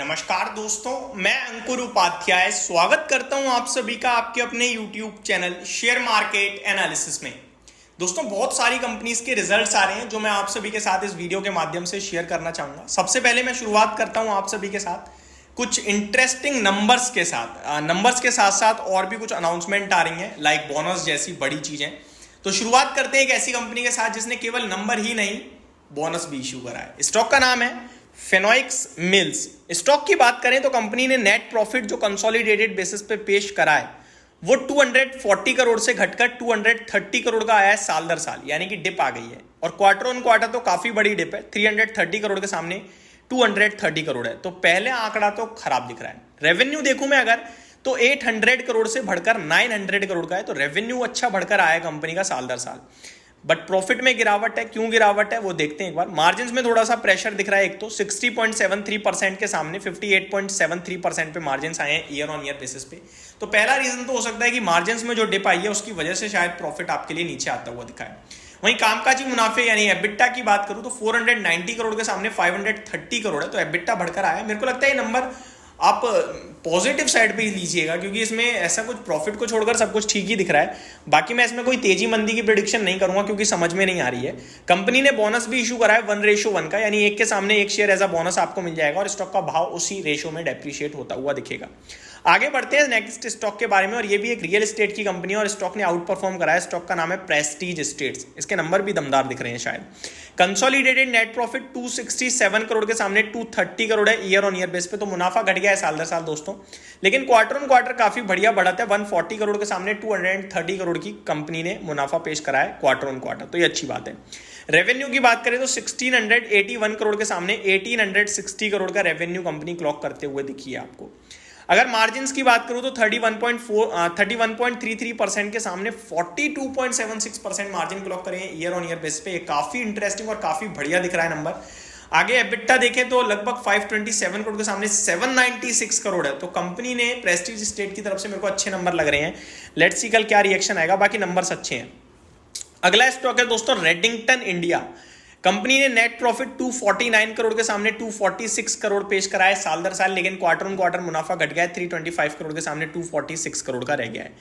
नमस्कार दोस्तों, मैं अंकुर उपाध्याय स्वागत करता हूं आप सभी का आपके अपने YouTube channel share market analysis में। दोस्तों, बहुत सारी कंपनीज के रिजल्ट्स आ रहे हैं जो मैं आप सभी के साथ इस वीडियो के माध्यम से शेयर करना चाहूंगा। सबसे पहले मैं शुरुआत करता हूं आप सभी के साथ कुछ इंटरेस्टिंग नंबर्स के साथ। नंबर्स के साथ साथ और भी कुछ अनाउंसमेंट आ रही हैं, लाइक बोनस जैसी बड़ी चीजें। तो शुरुआत करते हैं एक ऐसी कंपनी के साथ जिसने केवल नंबर ही नहीं बोनस भी इश्यू करा है। स्टॉक का नाम है फेनोइक्स मिल्स। स्टॉक की बात करें तो कंपनी ने नेट प्रॉफिट जो कंसोलिडेटेड बेसिस पे पेश करा है वो 240 करोड़ से घटकर 230 करोड़ का आया है साल दर साल, यानी कि डिप आ गई है। और क्वार्टर ऑन क्वार्टर तो काफी बड़ी डिप है, 330 करोड़ के सामने 230 करोड़ है। तो पहले आंकड़ा तो खराब दिख रहा है। रेवेन्यू देखूं मैं अगर तो 800 करोड़ से बढ़कर 900 करोड़ का है। तो रेवेन्यू अच्छा बढ़कर आया है कंपनी का साल दर साल, बट प्रॉफिट में गिरावट है। क्यों गिरावट है वो देखते हैं एक बार। मार्जिन्स में थोड़ा सा प्रेशर दिख रहा है। एक तो 60.73% के सामने 58.73% पे मार्जिन्स आए हैं ईयर ऑन ईयर बेसिस पे। तो पहला रीजन तो हो सकता है कि मार्जिन्स में जो डिप आई है उसकी वजह से शायद प्रॉफिट आपके लिए नीचे आता हुआ दिखा है। वहीं कामकाजी मुनाफे यानी एबिटा की बात करूं तो 490 करोड़ के सामने 530 करोड़ है। तो एबिटा बढ़कर आया है। मेरे को लगता है ये नंबर आप पॉजिटिव साइड पे ही लीजिएगा, क्योंकि इसमें ऐसा कुछ प्रॉफिट को छोड़कर सब कुछ ठीक ही दिख रहा है। बाकी मैं इसमें कोई तेजी मंदी की प्रेडिक्शन नहीं करूंगा क्योंकि समझ में नहीं आ रही है। कंपनी ने बोनस भी इशू करा है 1:1 का, यानी एक के सामने एक शेयर एज अ बोनस आपको मिल जाएगा और स्टॉक का भाव उसी रेशो में डेप्रिशिएट होता हुआ दिखेगा। आगे बढ़ते हैं नेक्स्ट स्टॉक के बारे में, और ये भी एक रियल एस्टेट की कंपनी है और स्टॉक ने आउट परफॉर्म करा है। स्टॉक का नाम है प्रेस्टीज एस्टेट्स। इसके नंबर भी दमदार दिख रहे हैं शायद। कंसोलिडेटेड नेट प्रॉफिट 267 करोड़ के सामने 230 करोड़ है ईयर ऑन ईयर बेस पे। तो मुनाफा घट गया है साल दर साल दोस्तों, लेकिन क्वार्टर ऑन क्वार्टर काफी बढ़िया बढ़त है। 140 करोड़ के सामने 230 करोड़ की कंपनी ने मुनाफा पेश करा है क्वार्टर ऑन क्वार्टर। तो ये अच्छी बात है। रेवेन्यू की बात करें तो 1681 करोड़ के सामने 1860 करोड़ का रेवेन्यू कंपनी क्लॉक करते हुए दिखी है आपको। अगर मार्जिन्स की बात करूं तो 31.33% के सामने 42.76% मार्जिन क्लॉक करें ईयर ऑन ईयर बेस पे। काफी इंटरेस्टिंग और काफी बढ़िया दिख रहा है नंबर। आगे एबिटा देखें तो लगभग 527 करोड़ के सामने 796 करोड़ है। तो कंपनी ने प्रेस्टीज स्टेट की तरफ से मेरे को अच्छे नंबर लग रहे हैं। लेट्स सी कल क्या रिएक्शन आएगा, बाकी नंबर्स अच्छे हैं। अगला स्टॉक है दोस्तों रेडिंगटन इंडिया। कंपनी ने नेट प्रॉफिट 249 करोड़ के सामने 246 करोड़ पेश करा है साल दर साल, लेकिन क्वार्टर ऑन क्वार्टर मुनाफा घट गया है। 325 करोड़ के सामने 246 करोड़ का रह गया है।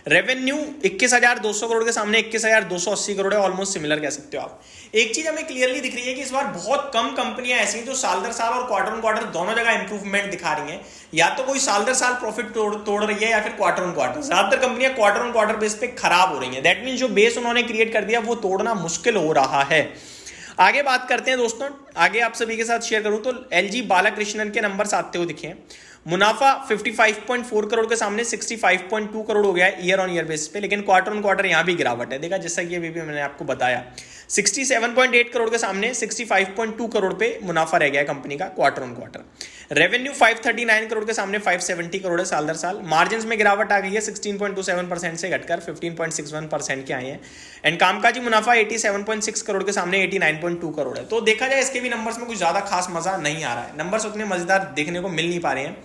रेवेन्यू 21,200 करोड़ के सामने 21,280 करोड़ है। ऑलमोस्ट सिमिलर कह सकते हो आप। एक चीज हमें क्लियरली दिख रही है कि इस बार बहुत कम कंपनियां ऐसी हैं जो साल दर साल और क्वार्टर ऑन क्वार्टर दोनों जगह इंप्रूवमेंट दिखा रही हैं। या तो कोई साल दर साल प्रॉफिट तोड़ रही है या फिर क्वार्टर ऑन क्वार्टर। ज्यादातर कंपनियां क्वार्टर ऑन क्वार्टर बेस पे खराब हो रही है। दैट मीन जो बेस उन्होंने क्रिएट कर दिया वो तोड़ना मुश्किल हो रहा है। आगे बात करते हैं दोस्तों। आगे आप सभी के साथ शेयर करूं तो एलजी बालाकृष्णन के नंबर्स आते हुए दिखे हैं। मुनाफा 55.4 करोड़ के सामने 65.2 करोड़ हो गया है ईयर ऑन ईयर बेसिस पे, लेकिन क्वार्टर ऑन क्वार्टर यहां भी गिरावट है। देखा जैसा कि अभी भी मैंने आपको बताया, 67.8 करोड़ के सामने 65.2 करोड़ पे मुनाफा रह गया है कंपनी का quarter on quarter. Revenue 539 crore के सामने 570 करोड़ है साल दर साल। मार्जिन्स में गिरावट आ गई है, 16.27% से घटकर 15.61% के आए हैं। एंड कामकाजी मुनाफा 87.6 करोड़ के सामने 89.2 करोड़ है। तो देखा जाए इसके भी नंबर्स में कुछ ज्यादा खास मजा नहीं आ रहा है। नंबर्स उतने मजेदार देखने को मिल नहीं पा रहे हैं।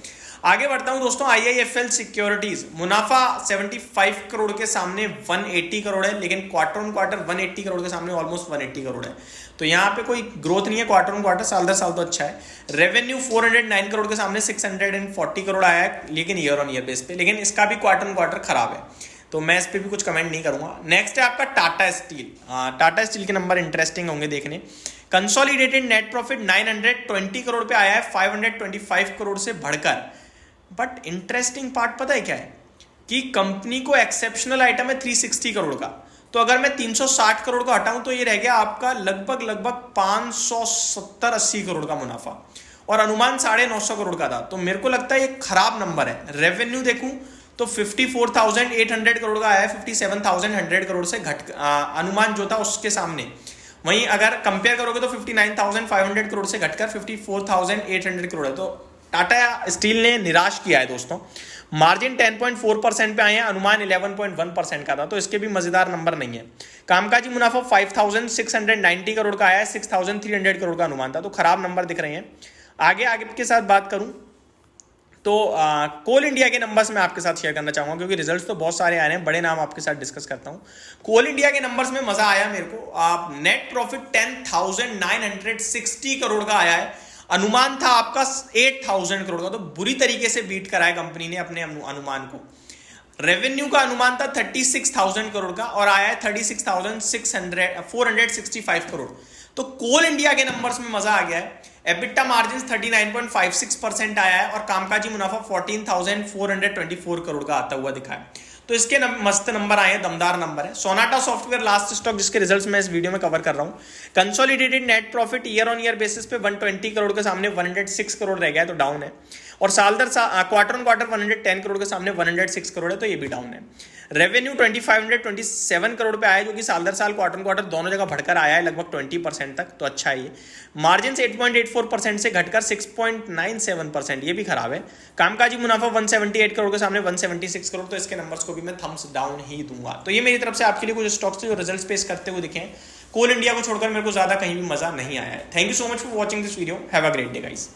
आगे बढ़ता हूं दोस्तों। आईआईएफएल सिक्योरिटीज, मुनाफा 75 करोड़ के सामने 180 करोड़ है, लेकिन क्वार्टर ऑन क्वार्टर 180 करोड़ के सामने ऑलमोस्ट 180 करोड़ है। तो यहाँ पे कोई ग्रोथ नहीं है क्वार्टर ऑन क्वार्टर। साल दर साल तो अच्छा है। रेवेन्यू 409 करोड़ के सामने 640 करोड़ आया है, लेकिन ईयर ऑन ईयर बेस पे, लेकिन इसका भी क्वार्टर ऑन क्वार्टर खराब है। तो मैं इस पर भी कुछ कमेंट नहीं करूंगा। नेक्स्ट है आपका टाटा स्टील। टाटा स्टील के नंबर इंटरेस्टिंग होंगे देखने। कंसोलिडेटेड नेट प्रॉफिट 920 करोड़ पे आया है 525 करोड़ से बढ़कर। बट इंटरेस्टिंग पार्ट पता है क्या है कि कंपनी को एक्सेप्शनल आइटम है 360 करोड़ का। तो अगर मैं 360 करोड़ का हटाऊं तो ये रह गया आपका लगभग 570-80 करोड़ का मुनाफा, और अनुमान 950 करोड़ का था। तो मेरे को लगता है ये खराब नंबर है। रेवेन्यू देखूं तो 54,800 करोड़ का आया है, 57,100 करोड़ से अनुमान जो था उसके सामने। वहीं अगर कंपेयर करोगे तो 59,500 करोड़ से घटकर 54,800 करोड़ है। तो टाटा स्टील ने निराश किया है दोस्तों। मार्जिन 10.4% पे आए हैं, अनुमान 11.1% का था। तो इसके भी मजेदार नंबर नहीं है। कामकाजी मुनाफा 5,690 करोड़ का आया है, 6,300 करोड़ का अनुमान था। तो खराब नंबर दिख रहे हैं। आगे के साथ बात करूं तो कोल इंडिया के नंबर्स मैं आपके साथ शेयर करना चाहूंगा, क्योंकि रिजल्ट्स तो बहुत सारे आ रहे हैं। बड़े नाम आपके साथ डिस्कस करता हूं। कोल इंडिया के नंबर्स में मजा आया मेरे को। नेट प्रॉफिट 10,960 करोड़ का आया है, अनुमान था आपका 8,000 करोड़ का, तो बुरी तरीके से बीट कराया कंपनी ने अपने अनुमान को। रेवेन्यू का अनुमान था 36,000 करोड़ का और आया है 465 करोड़। तो कोल इंडिया के नंबर्स में मजा आ गया है। एबिटा मार्जिन 39.56% आया है और कामकाजी मुनाफा 14,424 करोड़ का आता हुआ दिखा है। तो इसके मस्त नंबर आए हैं, दमदार नंबर है। सोनाटा सॉफ्टवेयर लास्ट स्टॉक जिसके रिजल्ट्स मैं इस वीडियो में कवर कर रहा हूं। Consolidated net profit year on year basis पे 120 करोड़ के सामने 106 करोड़ रह गया है, तो डाउन है। और साल दर क्वार्टर ऑन क्वार्टर 110 करोड़ के सामने 106 करोड़ है, तो ये भी डाउन है। रेवेन्यू 2527 करोड़ पे आया, जो कि साल दर साल क्वार्टर ऑन क्वार्टर दोनों जगह बढ़कर आया है लगभग 20% तक, तो अच्छा है ये। मार्जिन 8.84% से घटकर 6.97%, ये भी खराब है। कामकाजी मुनाफा 178 करोड़ के सामने 176 करोड़, तो इसके नंबर्स को भी मैं थम्स डाउन ही दूंगा। तो ये मेरी तरफ से आपके लिए कुछ स्टॉक्स थे जो रिजल्ट्स पेश करते हुए दिखे हैं। कोल इंडिया को छोड़कर मेरे को ज्यादा कहीं भी मजा नहीं आया है। Thank you so much for watching this video. Have a great day guys.